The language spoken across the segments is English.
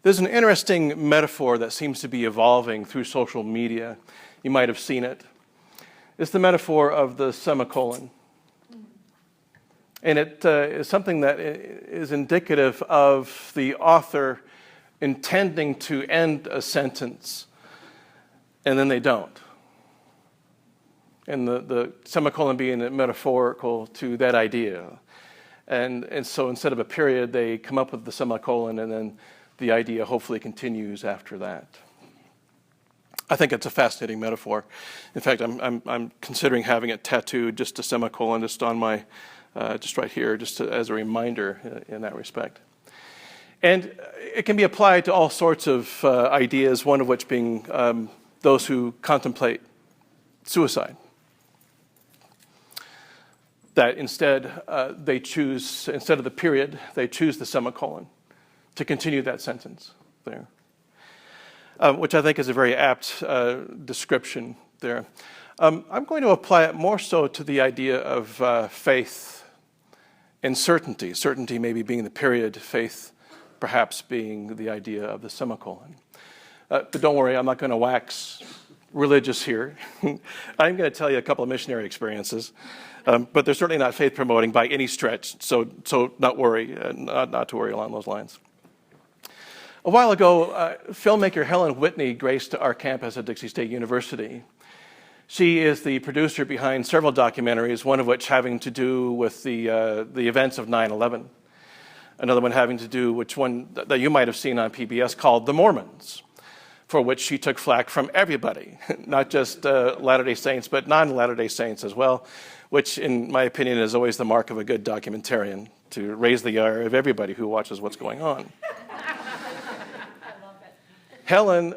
There's an interesting metaphor that seems to be evolving through social media. You might have seen it. It's the metaphor of the semicolon. And it is something that is indicative of the author intending to end a sentence, and then they don't. And the semicolon being metaphorical to that idea. And so instead of a period, they come up with the semicolon, and then the idea hopefully continues after that. I think it's a fascinating metaphor. In fact, I'm considering having it tattooed, just a semicolon, just on my, just right here, just as a reminder in that respect. And it can be applied to all sorts of ideas, one of which being those who contemplate suicide. That instead they choose, instead of the period, they choose the semicolon to continue that sentence there. Which I think is a very apt description there. I'm going to apply it more so to the idea of faith and certainty. Certainty maybe being the period, faith perhaps being the idea of the semicolon. But don't worry, I'm not going to wax religious here. I'm going to tell you a couple of missionary experiences, but they're certainly not faith promoting by any stretch, so not worry, not to worry along those lines. A while ago, filmmaker Helen Whitney graced our campus at Dixie State University. She is the producer behind several documentaries, one of which having to do with the events of 9/11. Another one having to do, which one that you might have seen on PBS, called The Mormons, for which she took flack from everybody, not just Latter-day Saints, but non-Latter-day Saints as well, which in my opinion is always the mark of a good documentarian, to raise the ire of everybody who watches what's going on. Helen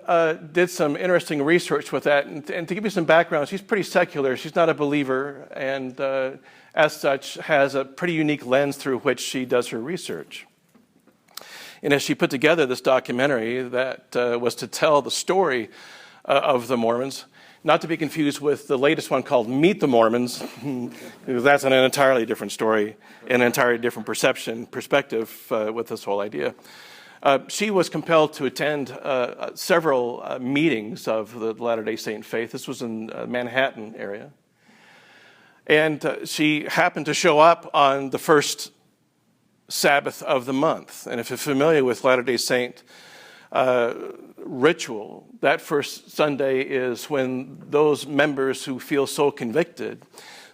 did some interesting research with that, and to give you some background, she's pretty secular. She's not a believer, and as such has a pretty unique lens through which she does her research. And as she put together this documentary that was to tell the story of the Mormons, not to be confused with the latest one called Meet the Mormons, because that's an entirely different story, an entirely different perspective with this whole idea. She was compelled to attend several meetings of the Latter-day Saint faith. This was in the Manhattan area. And she happened to show up on the first Sabbath of the month. And if you're familiar with Latter-day Saint ritual, that first Sunday is when those members who feel so convicted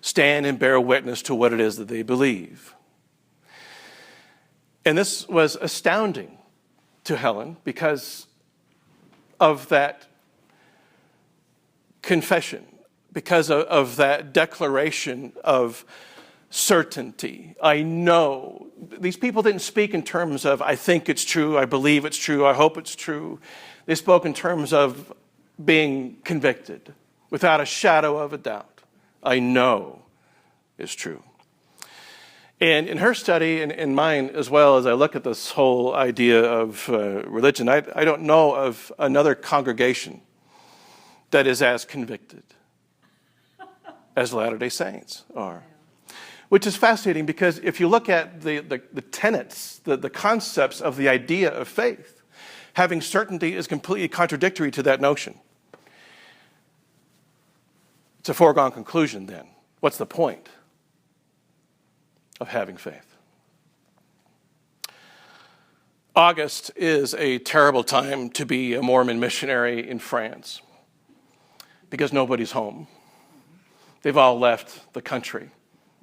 stand and bear witness to what it is that they believe. And this was astounding to Helen because of that confession, because of that declaration of certainty. I know. These people didn't speak in terms of, I think it's true, I believe it's true, I hope it's true. They spoke in terms of being convicted without a shadow of a doubt. I know is true. And in her study, and in mine as well, as I look at this whole idea of religion, I don't know of another congregation that is as convicted as Latter-day Saints are. Which is fascinating because if you look at the tenets, the concepts of the idea of faith, having certainty is completely contradictory to that notion. It's a foregone conclusion then. What's the point of having faith? August is a terrible time to be a Mormon missionary in France because nobody's home. They've all left the country.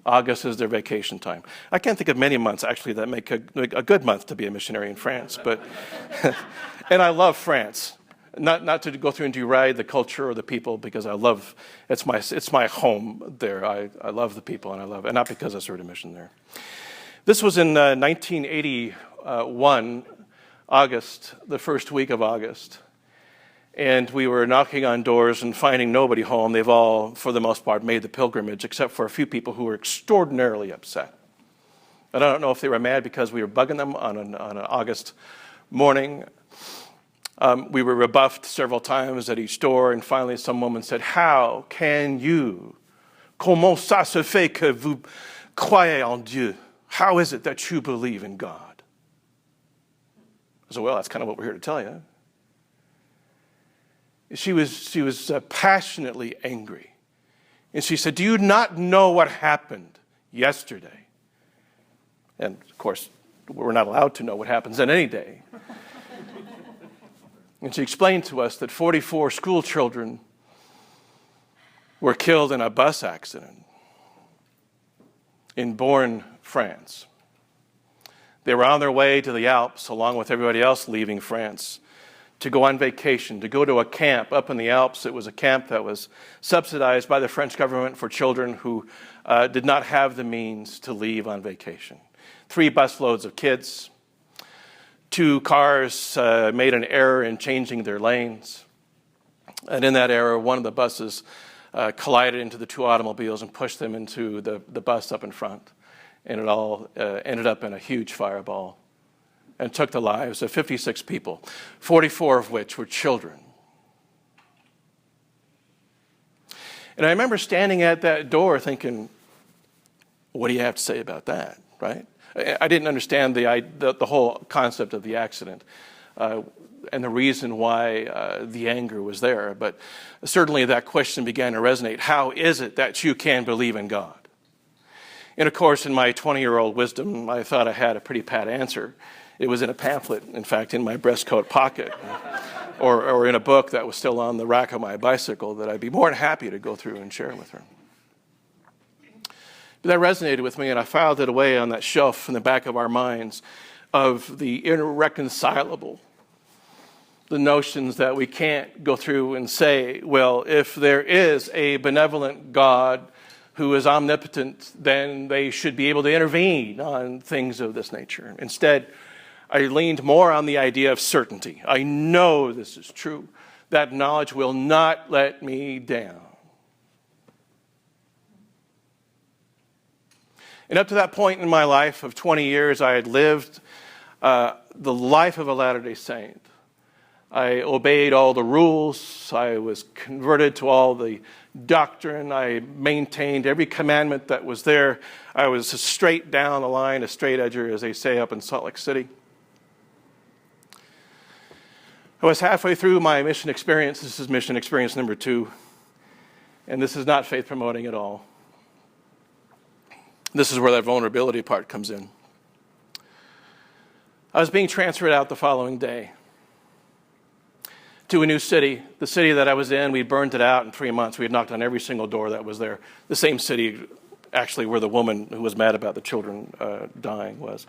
August is their vacation time. I can't think of many months, actually, that make a good month to be a missionary in France. But and I love France. Not to go through and deride the culture or the people, because I love, it's my home there. I love the people, and not because I served a mission there. This was in 1981, August, the first week of August. And we were knocking on doors and finding nobody home. They've all, for the most part, made the pilgrimage, except for a few people who were extraordinarily upset. And I don't know if they were mad because we were bugging them on an August morning. We were rebuffed several times at each door, and finally some woman said, "How can you? Comment ça se fait que vous croyez en Dieu? How is it that you believe in God?" I said, well, that's kind of what we're here to tell you. She was passionately angry. And she said, do you not know what happened yesterday? And, of course, we're not allowed to know what happens on any day. And she explained to us that 44 school children were killed in a bus accident in Born, France. They were on their way to the Alps, along with everybody else leaving France, to go on vacation, to go to a camp up in the Alps. It was a camp that was subsidized by the French government for children who did not have the means to leave on vacation. 3 busloads of kids. 2 cars made an error in changing their lanes. And in that error, one of the buses collided into the 2 automobiles and pushed them into the bus up in front. And it all ended up in a huge fireball and took the lives of 56 people, 44 of which were children. And I remember standing at that door thinking, what do you have to say about that, right? I didn't understand the whole concept of the accident and the reason why the anger was there. But certainly that question began to resonate. How is it that you can believe in God? And of course, in my 20-year-old wisdom, I thought I had a pretty pat answer. It was in a pamphlet, in fact, in my breast coat pocket, or in a book that was still on the rack of my bicycle that I'd be more than happy to go through and share with her. But that resonated with me, and I filed it away on that shelf in the back of our minds of the irreconcilable, the notions that we can't go through and say, well, if there is a benevolent God who is omnipotent, then they should be able to intervene on things of this nature. Instead, I leaned more on the idea of certainty. I know this is true. That knowledge will not let me down. And up to that point in my life of 20 years, I had lived the life of a Latter-day Saint. I obeyed all the rules. I was converted to all the doctrine. I maintained every commandment that was there. I was straight down the line, a straight edger, as they say up in Salt Lake City. I was halfway through my mission experience. This is mission experience number 2. And this is not faith promoting at all. This is where that vulnerability part comes in. I was being transferred out the following day to a new city. The city that I was in, we burned it out in 3 months. We had knocked on every single door that was there. The same city, actually, where the woman who was mad about the children dying was.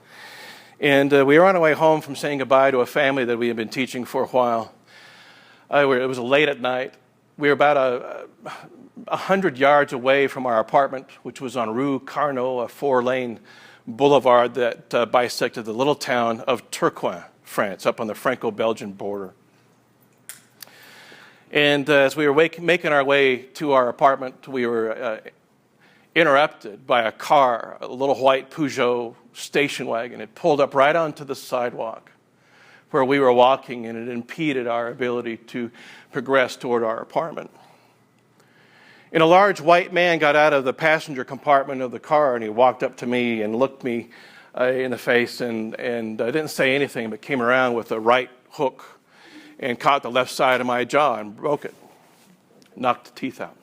And we were on our way home from saying goodbye to a family that we had been teaching for a while. It was late at night. We were about 100 yards away from our apartment, which was on Rue Carnot, a 4-lane boulevard that bisected the little town of Tourcoing, France, up on the Franco-Belgian border. And as we were making our way to our apartment, we were interrupted by a car, a little white Peugeot station wagon. It pulled up right onto the sidewalk where we were walking, and it impeded our ability to progress toward our apartment. And a large white man got out of the passenger compartment of the car, and he walked up to me and looked me in the face and didn't say anything, but came around with a right hook and caught the left side of my jaw and broke it, knocked the teeth out.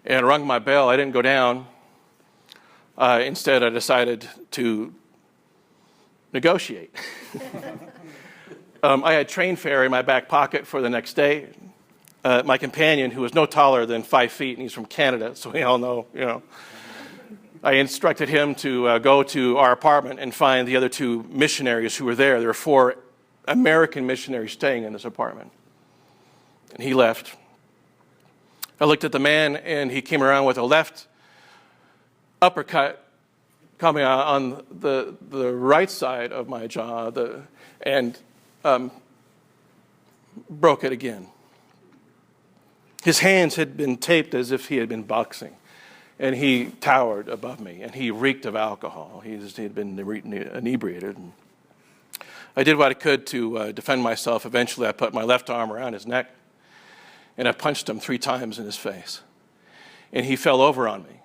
And rung my bell. I didn't go down. Instead, I decided to negotiate. I had train fare in my back pocket for the next day. My companion, who was no taller than 5 feet, and he's from Canada, so we all know, I instructed him to go to our apartment and find the other 2 missionaries who were there. There were 4 American missionaries staying in this apartment. And he left. I looked at the man, and he came around with a left uppercut coming on the right side of my jaw and broke it again. His hands had been taped as if he had been boxing, and he towered above me, and he reeked of alcohol. He had been inebriated. I did what I could to defend myself. Eventually, I put my left arm around his neck, and I punched him 3 times in his face. And he fell over on me,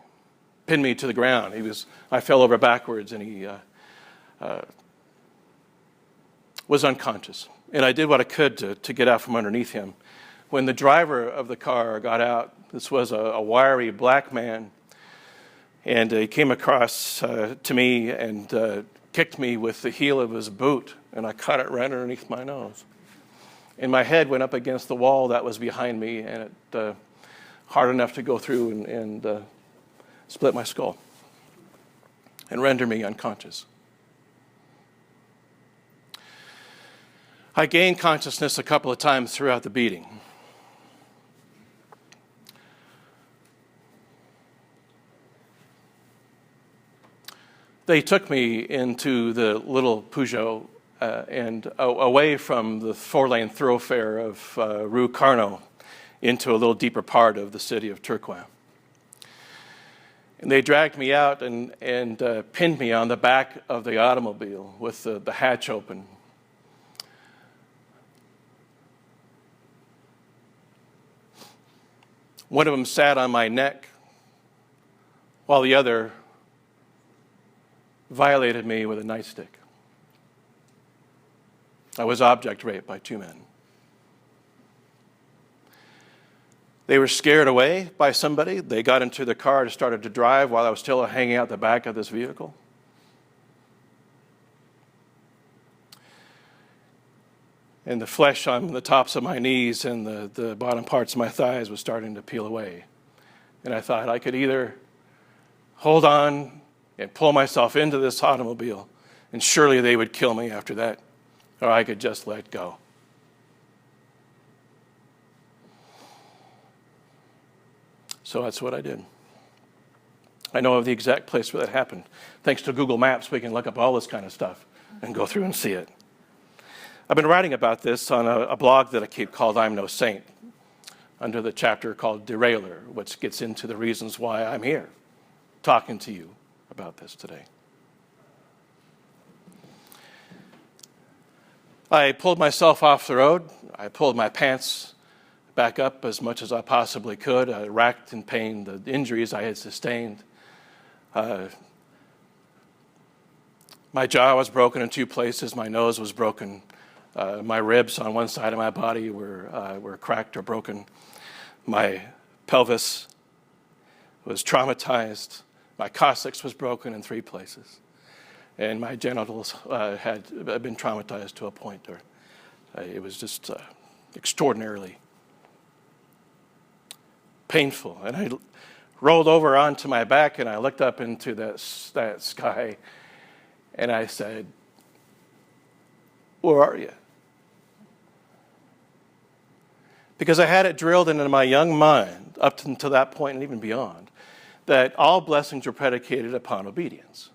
pinned me to the ground. I fell over backwards, and he was unconscious. And I did what I could to get out from underneath him. When the driver of the car got out, this was a wiry black man, and he came across to me and kicked me with the heel of his boot, and I caught it right underneath my nose. And my head went up against the wall that was behind me, and it hard enough to go through and split my skull and render me unconscious. I gained consciousness a couple of times throughout the beating. They took me into the little Peugeot and away from the four-lane thoroughfare of Rue Carnot into a little deeper part of the city of Tourcoing. And they dragged me out and pinned me on the back of the automobile with the hatch open. One of them sat on my neck while the other violated me with a nightstick. I was object raped by two men. They were scared away by somebody. They got into the car and started to drive while I was still hanging out the back of this vehicle. And the flesh on the tops of my knees and the bottom parts of my thighs was starting to peel away. And I thought I could either hold on and pull myself into this automobile, and surely they would kill me after that, or I could just let go. So that's what I did. I know of the exact place where that happened. Thanks to Google Maps, we can look up all this kind of stuff and go through and see it. I've been writing about this on a blog that I keep called I'm No Saint, under the chapter called Derailer, which gets into the reasons why I'm here talking to you about this today. I pulled myself off the road. I pulled my pants back up as much as I possibly could. I racked in pain the injuries I had sustained. My jaw was broken in two places. My nose was broken. My ribs on one side of my body were cracked or broken. My pelvis was traumatized. My coccyx was broken in three places. And my genitals had been traumatized to a point where it was just extraordinarily painful. And I rolled over onto my back and I looked up into that sky and I said, "Where are you?" Because I had it drilled into my young mind up until that point and even beyond, that all blessings are predicated upon obedience.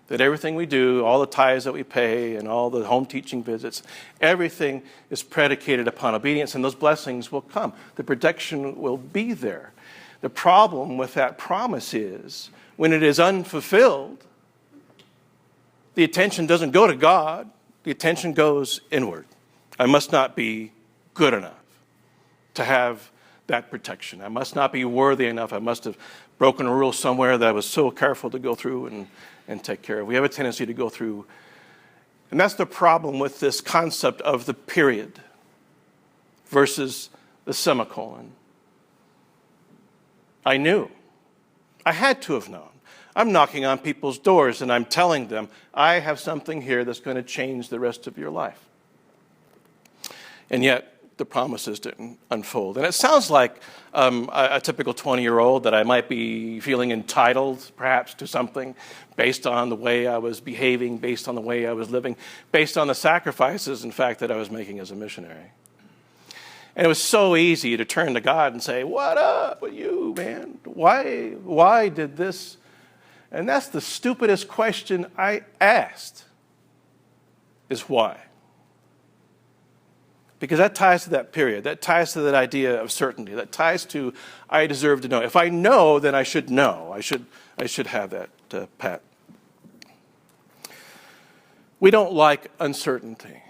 That everything we do, all the tithes that we pay and all the home teaching visits, everything is predicated upon obedience, and those blessings will come. The protection will be there. The problem with that promise is when it is unfulfilled, the attention doesn't go to God, the attention goes inward. I must not be good enough to have that protection. I must not be worthy enough. I must have broken a rule somewhere that I was so careful to go through and take care of. We have a tendency to go through. And that's the problem with this concept of the period versus the semicolon. I knew. I had to have known. I'm knocking on people's doors and I'm telling them, I have something here that's going to change the rest of your life. And yet, the promises didn't unfold. And it sounds like a typical 20-year-old that I might be feeling entitled, perhaps, to something based on the way I was behaving, based on the way I was living, based on the sacrifices, in fact, that I was making as a missionary. And it was so easy to turn to God and say, "What up with you, man? Why did this?" And that's the stupidest question I asked, is why? Because that ties to that period. That ties to that idea of certainty. That ties to, I deserve to know. If I know, then I should know. I should have that pat. We don't like uncertainty.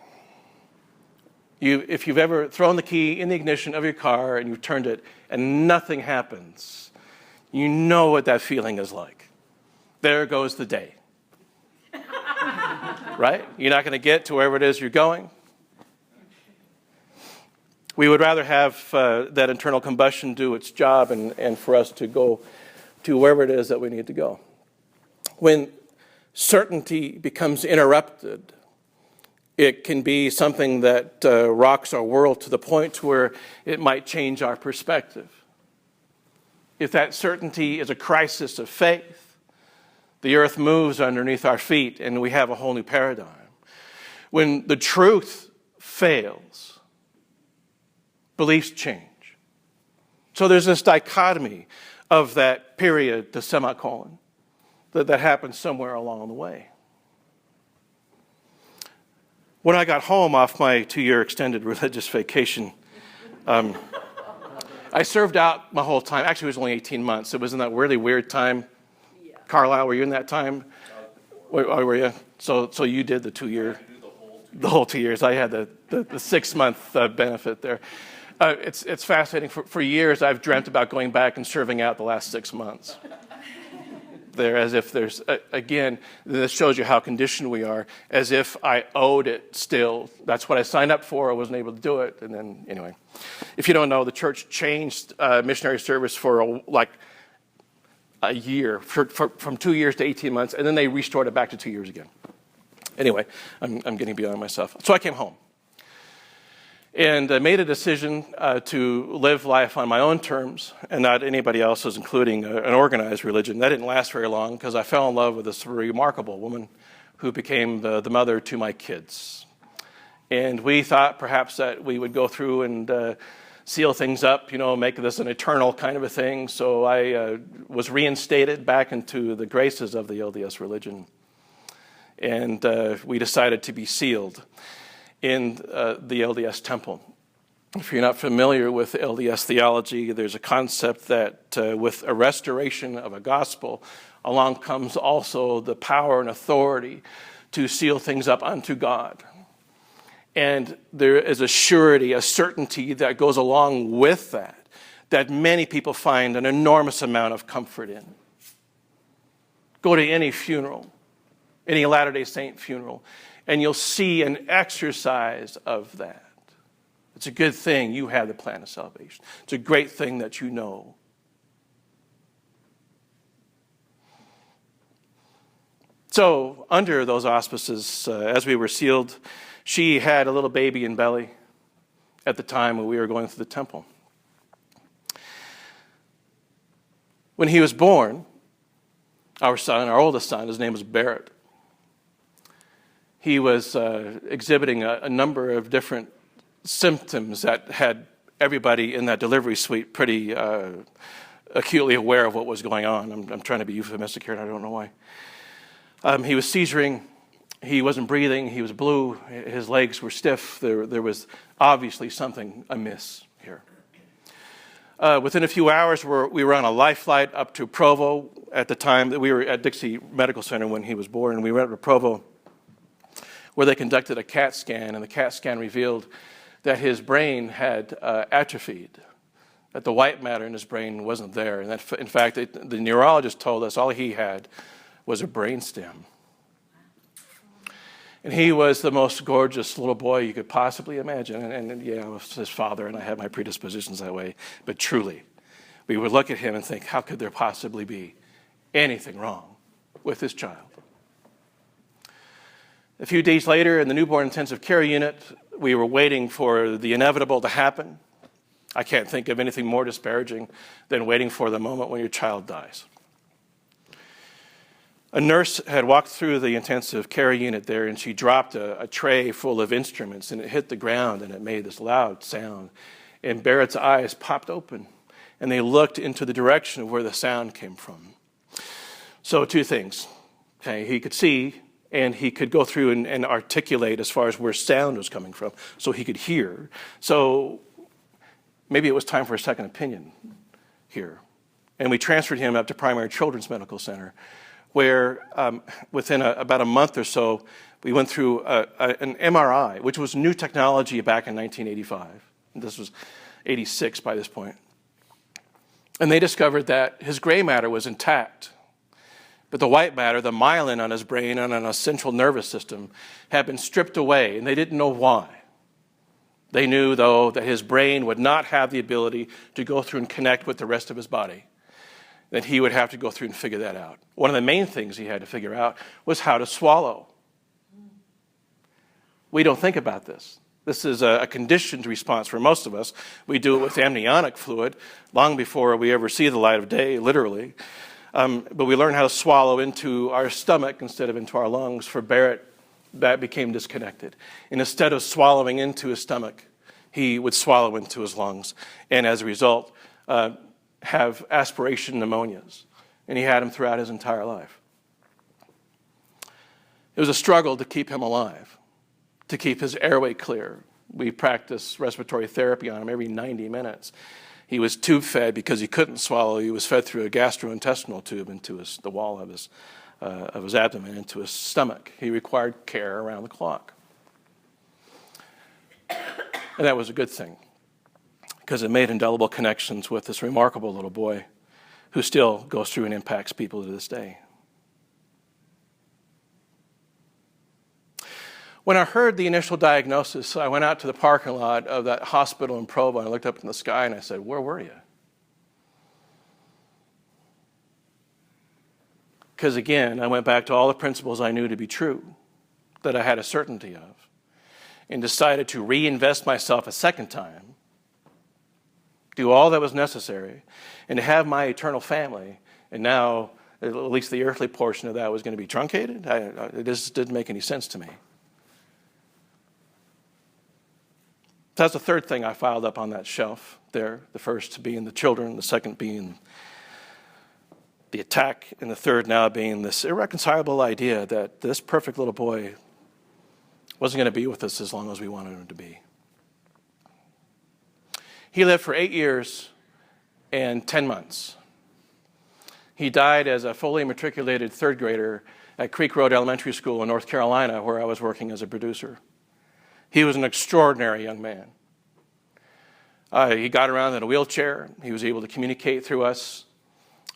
If you've ever thrown the key in the ignition of your car and you've turned it and nothing happens, you know what that feeling is like. There goes the day. right? You're not going to get to wherever it is you're going. We would rather have that internal combustion do its job and for us to go to wherever it is that we need to go. When certainty becomes interrupted, it can be something that rocks our world to the point where it might change our perspective. If that certainty is a crisis of faith, the earth moves underneath our feet and we have a whole new paradigm. When the truth fails, beliefs change. So there's this dichotomy of that period, the semicolon, that happens somewhere along the way. When I got home off my 2-year extended religious vacation, I served out my whole time. Actually, it was only 18 months. It was in that really weird time. Yeah. Carlisle, were you in that time? Were you? So you did the 2-year, the whole 2 years. I had the 6-month benefit there. It's fascinating. For years, I've dreamt about going back and serving out the last 6 months. There, as if there's, again, this shows you how conditioned we are, as if I owed it still. That's what I signed up for. I wasn't able to do it. And then, anyway, if you don't know, the church changed missionary service for a year, from 2 years to 18 months, and then they restored it back to 2 years again. Anyway, I'm getting beyond myself. So I came home and made a decision to live life on my own terms and not anybody else's, including an organized religion. That didn't last very long because I fell in love with this remarkable woman who became the mother to my kids. And we thought perhaps that we would go through and seal things up, make this an eternal kind of a thing. So I was reinstated back into the graces of the LDS religion. And we decided to be sealed in the LDS temple. If you're not familiar with LDS theology, there's a concept that with a restoration of a gospel, along comes also the power and authority to seal things up unto God. And there is a surety, a certainty that goes along with that many people find an enormous amount of comfort in. Go to any funeral, any Latter-day Saint funeral, and you'll see an exercise of that. It's a good thing you have the plan of salvation. It's a great thing that you know. So, under those auspices, as we were sealed, she had a little baby in belly at the time when we were going through the temple. When he was born, our son, our oldest son, his name was Barrett. He was exhibiting a number of different symptoms that had everybody in that delivery suite pretty acutely aware of what was going on. I'm trying to be euphemistic here, and I don't know why. He was seizuring. He wasn't breathing. He was blue. His legs were stiff. There was obviously something amiss here. Within a few hours, we were on a life flight up to Provo. At the time that we were at Dixie Medical Center when he was born, and we went to Provo, where they conducted a CAT scan, and the CAT scan revealed that his brain had atrophied, that the white matter in his brain wasn't there, and that, in fact, the neurologist told us all he had was a brainstem. And he was the most gorgeous little boy you could possibly imagine, and yeah, I was his father, and I had my predispositions that way, but truly, we would look at him and think, how could there possibly be anything wrong with this child? A few days later, in the newborn intensive care unit, we were waiting for the inevitable to happen. I can't think of anything more disparaging than waiting for the moment when your child dies. A nurse had walked through the intensive care unit there, and she dropped a tray full of instruments, and it hit the ground, and it made this loud sound. And Barrett's eyes popped open, and they looked into the direction of where the sound came from. So 2 things. Okay, he could see, and he could go through and articulate as far as where sound was coming from, so he could hear. So maybe it was time for a second opinion here. And we transferred him up to Primary Children's Medical Center, where within about a month or so, we went through an MRI, which was new technology back in 1985. This was 86 by this point. And they discovered that his gray matter was intact. But the white matter, the myelin on his brain and on his central nervous system, had been stripped away, and they didn't know why. They knew, though, that his brain would not have the ability to go through and connect with the rest of his body, that he would have to go through and figure that out. One of the main things he had to figure out was how to swallow. We don't think about this. This is a conditioned response for most of us. We do it with amniotic fluid long before we ever see the light of day, literally. But we learn how to swallow into our stomach instead of into our lungs. For Barrett, that became disconnected. And instead of swallowing into his stomach, he would swallow into his lungs. And as a result, have aspiration pneumonias. And he had them throughout his entire life. It was a struggle to keep him alive, to keep his airway clear. We practiced respiratory therapy on him every 90 minutes. He was tube fed because he couldn't swallow. He was fed through a gastrointestinal tube into the wall of his abdomen, into his stomach. He required care around the clock. And that was a good thing, because it made indelible connections with this remarkable little boy who still goes through and impacts people to this day. When I heard the initial diagnosis, I went out to the parking lot of that hospital in Provo, and I looked up in the sky and I said, "Where were you?" Because again, I went back to all the principles I knew to be true, that I had a certainty of, and decided to reinvest myself a second time, do all that was necessary, and to have my eternal family. And now, at least the earthly portion of that was going to be truncated. It just didn't make any sense to me. So that's the third thing I filed up on that shelf there. The first being the children, the second being the attack, and the third now being this irreconcilable idea that this perfect little boy wasn't going to be with us as long as we wanted him to be. He lived for 8 years and 10 months. He died as a fully matriculated third grader at Creek Road Elementary School in North Carolina, where I was working as a producer. He was an extraordinary young man. He got around in a wheelchair. He was able to communicate through us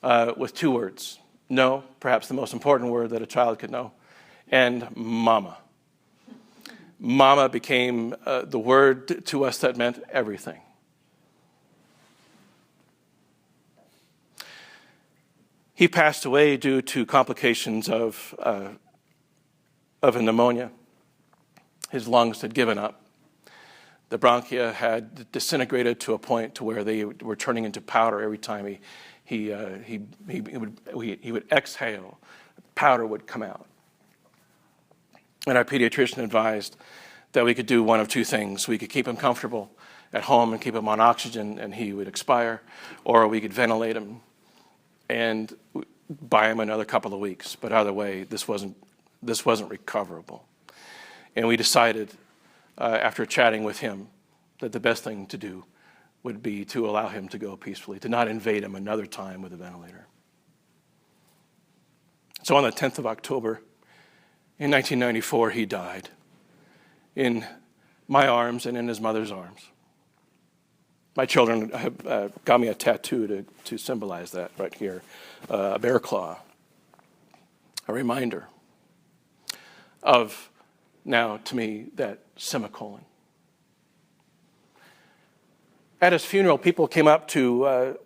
with 2 words. No, perhaps the most important word that a child could know, and mama. Mama became the word to us that meant everything. He passed away due to complications of a pneumonia. His lungs had given up. The bronchia had disintegrated to a point to where they were turning into powder every time he would exhale. Powder would come out. And our pediatrician advised that we could do one of 2 things. We could keep him comfortable at home and keep him on oxygen and he would expire, or we could ventilate him and buy him another couple of weeks. But either way, this wasn't recoverable. And we decided, after chatting with him, that the best thing to do would be to allow him to go peacefully, to not invade him another time with a ventilator. So on the 10th of October, in 1994, he died in my arms and in his mother's arms. My children have got me a tattoo to symbolize that right here, a bear claw, a reminder of, now to me, that semicolon. At his funeral, people came up to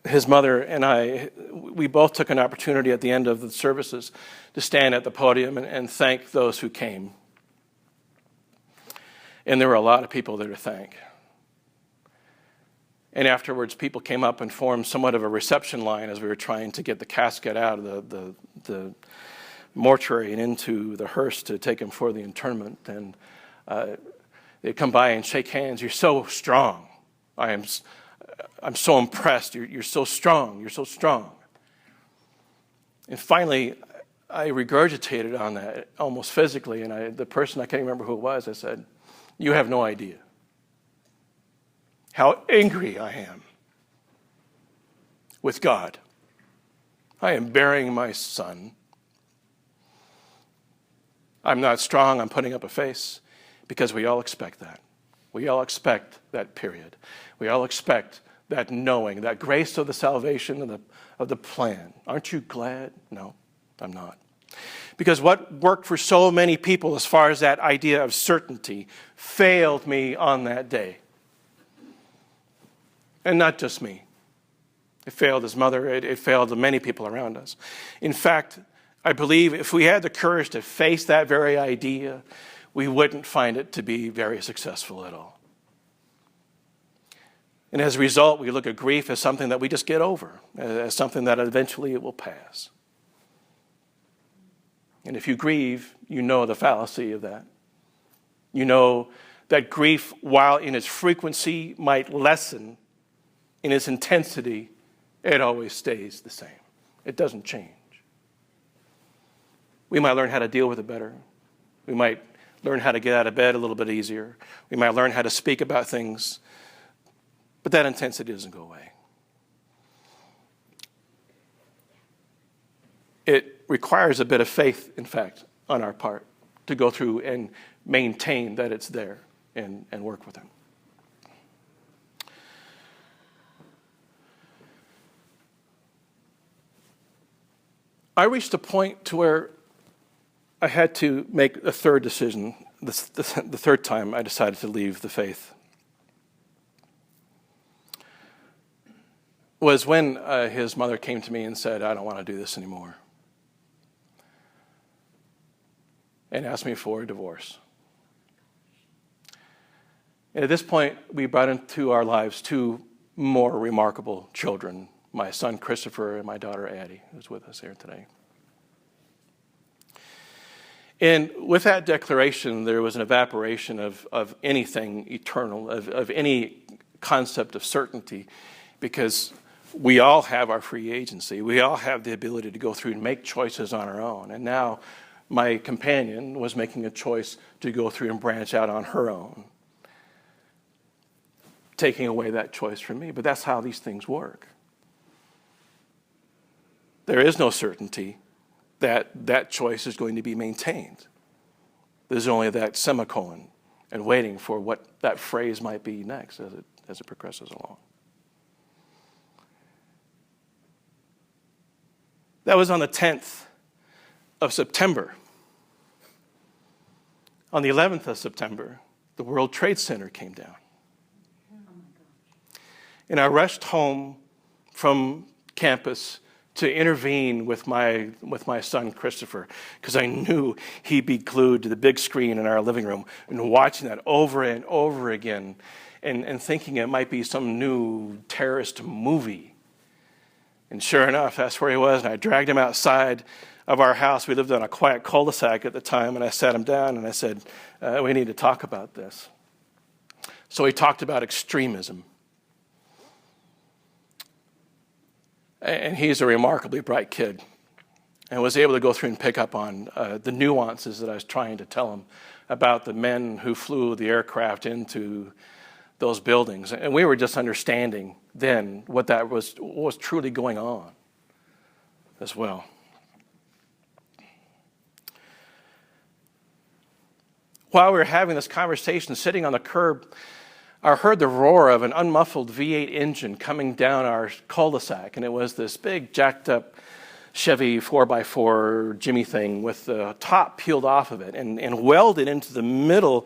his mother and I. We both took an opportunity at the end of the services to stand at the podium and thank those who came. And there were a lot of people there to thank. And afterwards, people came up and formed somewhat of a reception line as we were trying to get the casket out of the mortuary and into the hearse to take him for the interment. And they'd come by and shake hands. "You're so strong. I'm so impressed. You're so strong. You're so strong." And finally, I regurgitated on that almost physically. And the person, I can't remember who it was, I said, "You have no idea how angry I am with God. I am burying my son. I'm not strong, I'm putting up a face," because we all expect that. We all expect that period. We all expect that knowing, that grace of the salvation of the plan. Aren't you glad? No, I'm not. Because what worked for so many people as far as that idea of certainty failed me on that day. And not just me. It failed his mother. It failed many people around us. In fact, I believe if we had the courage to face that very idea, we wouldn't find it to be very successful at all. And as a result, we look at grief as something that we just get over, as something that eventually it will pass. And if you grieve, you know the fallacy of that. You know that grief, while in its frequency might lessen, in its intensity, it always stays the same. It doesn't change. We might learn how to deal with it better. We might learn how to get out of bed a little bit easier. We might learn how to speak about things, but that intensity doesn't go away. It requires a bit of faith, in fact, on our part to go through and maintain that it's there and work with it. I reached a point to where I had to make a third decision, the third time I decided to leave the faith. Was when his mother came to me and said, I don't want to do this anymore. And asked me for a divorce. And at this point, we brought into our lives two more remarkable children, my son Christopher and my daughter Addie, who's with us here today. And with that declaration, there was an evaporation of anything eternal, of any concept of certainty, because we all have our free agency. We all have the ability to go through and make choices on our own. And now my companion was making a choice to go through and branch out on her own, taking away that choice from me. But that's how these things work. There is no certainty that that choice is going to be maintained. There's only that semicolon and waiting for what that phrase might be next as it progresses along. That was on the 10th of September. On the 11th of September, the World Trade Center came down. And I rushed home from campus to intervene with my son Christopher, because I knew he'd be glued to the big screen in our living room and watching that over and over again and thinking it might be some new terrorist movie. And sure enough, that's where he was, and I dragged him outside of our house. We lived on a quiet cul-de-sac at the time, and I sat him down and I said, we need to talk about this. So he talked about extremism. And he's a remarkably bright kid and was able to go through and pick up on the nuances that I was trying to tell him about the men who flew the aircraft into those buildings. And we were just understanding then what was truly going on as well. While we were having this conversation, sitting on the curb, I heard the roar of an unmuffled V8 engine coming down our cul-de-sac, and it was this big jacked up Chevy 4x4 Jimmy thing with the top peeled off of it, and welded into the middle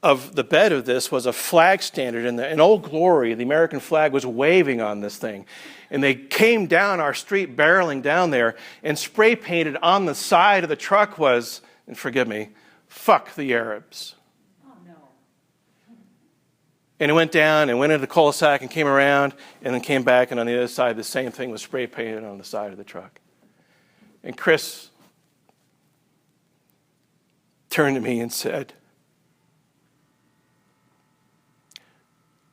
of the bed of this was a flag standard, and in Old Glory, the American flag was waving on this thing. And they came down our street, barreling down there, and spray painted on the side of the truck was, and forgive me, "Fuck the Arabs." Oh, no. And it went down and went into the cul-de-sac and came around and then came back, and on the other side, the same thing was spray painted on the side of the truck. And Chris turned to me and said,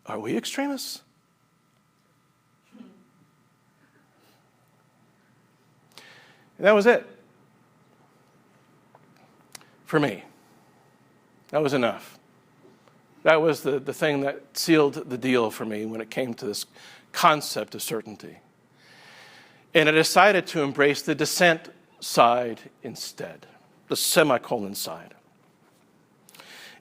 "Are we extremists?" And that was it. For me. That was enough. That was the thing that sealed the deal for me when it came to this concept of certainty. And I decided to embrace the dissent side instead, the semicolon side.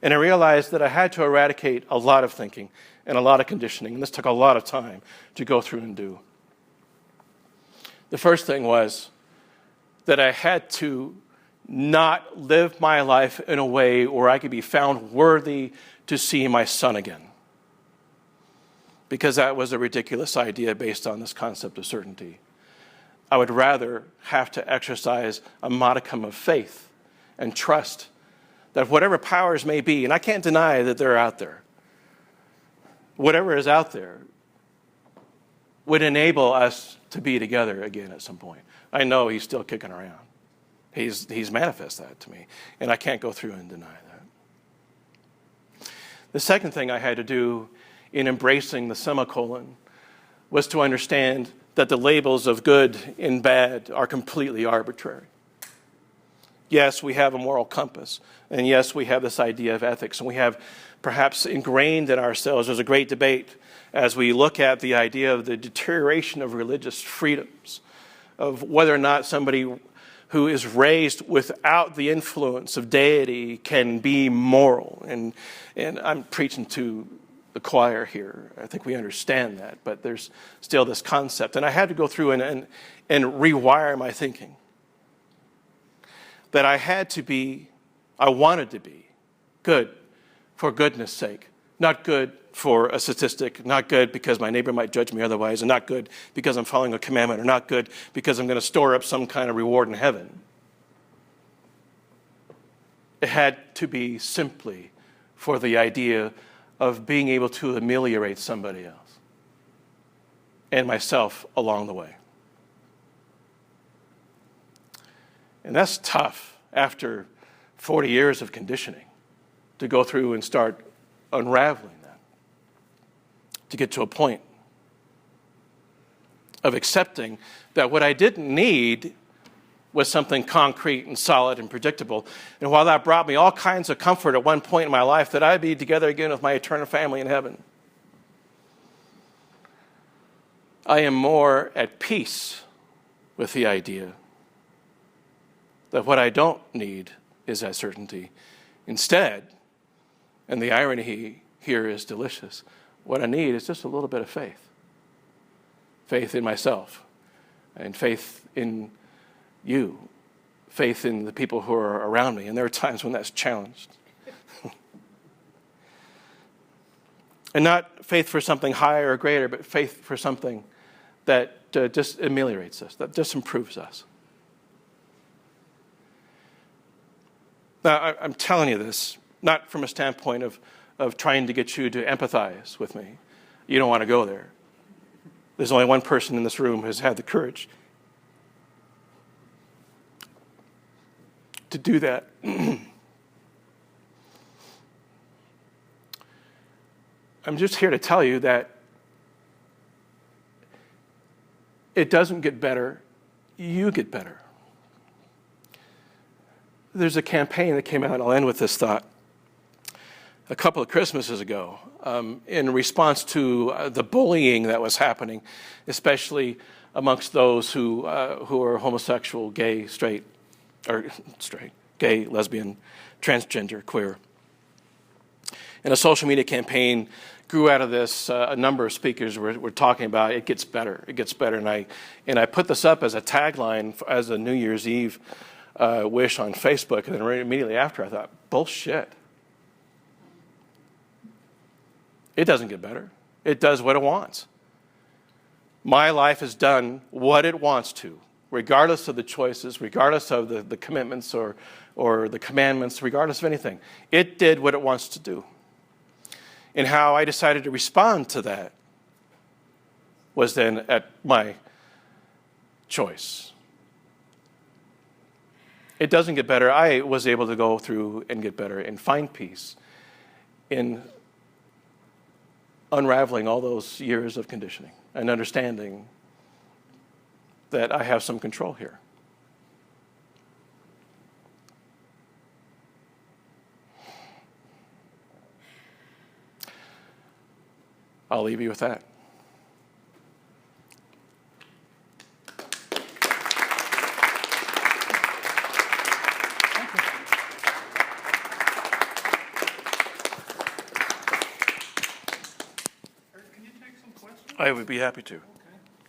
And I realized that I had to eradicate a lot of thinking and a lot of conditioning, and this took a lot of time to go through and do. The first thing was that I had to not live my life in a way where I could be found worthy to see my son again, because that was a ridiculous idea based on this concept of certainty. I would rather have to exercise a modicum of faith and trust that whatever powers may be, and I can't deny that they're out there, whatever is out there would enable us to be together again at some point. I know he's still kicking around. He's manifest that to me, and I can't go through and deny that. The second thing I had to do in embracing the semicolon was to understand that the labels of good and bad are completely arbitrary. Yes, we have a moral compass, and yes, we have this idea of ethics, and we have perhaps ingrained in ourselves, there's a great debate as we look at the idea of the deterioration of religious freedoms, of whether or not somebody who is raised without the influence of deity can be moral. And I'm preaching to the choir here. I think we understand that, but there's still this concept. And I had to go through and rewire my thinking. That I wanted to be good for goodness sake, not good for a statistic, not good because my neighbor might judge me otherwise, and not good because I'm following a commandment, or not good because I'm going to store up some kind of reward in heaven. It had to be simply for the idea of being able to ameliorate somebody else and myself along the way. And that's tough after 40 years of conditioning to go through and start unraveling that, to get to a point of accepting that what I didn't need was something concrete and solid and predictable. And while that brought me all kinds of comfort at one point in my life, that I'd be together again with my eternal family in heaven, I am more at peace with the idea that what I don't need is that certainty. Instead, and the irony here is delicious, what I need is just a little bit of faith. Faith in myself, and faith in you, faith in the people who are around me. And there are times when that's challenged. And not faith for something higher or greater, but faith for something that just ameliorates us, that just improves us. Now, I'm telling you this, not from a standpoint of trying to get you to empathize with me. You don't want to go there. There's only one person in this room who's had the courage to do that. I'm just here to tell you that it doesn't get better, you get better. There's a campaign that came out, and I'll end with this thought, a couple of Christmases ago, in response to the bullying that was happening, especially amongst those who are homosexual, gay, gay, lesbian, transgender, queer. And a social media campaign grew out of this. A number of speakers were talking about it gets better, it gets better. And I put this up as a tagline as a New Year's Eve wish on Facebook, and then right immediately after I thought, bullshit. It doesn't get better. It does what it wants. My life has done what it wants to, regardless of the choices, regardless of the commitments or the commandments, regardless of anything. It did what it wants to do. And how I decided to respond to that was then at my choice. It doesn't get better. I was able to go through and get better and find peace in unraveling all those years of conditioning and understanding that I have some control here. I'll leave you with that. I would be happy to. Okay,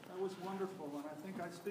that was wonderful, and I think I speak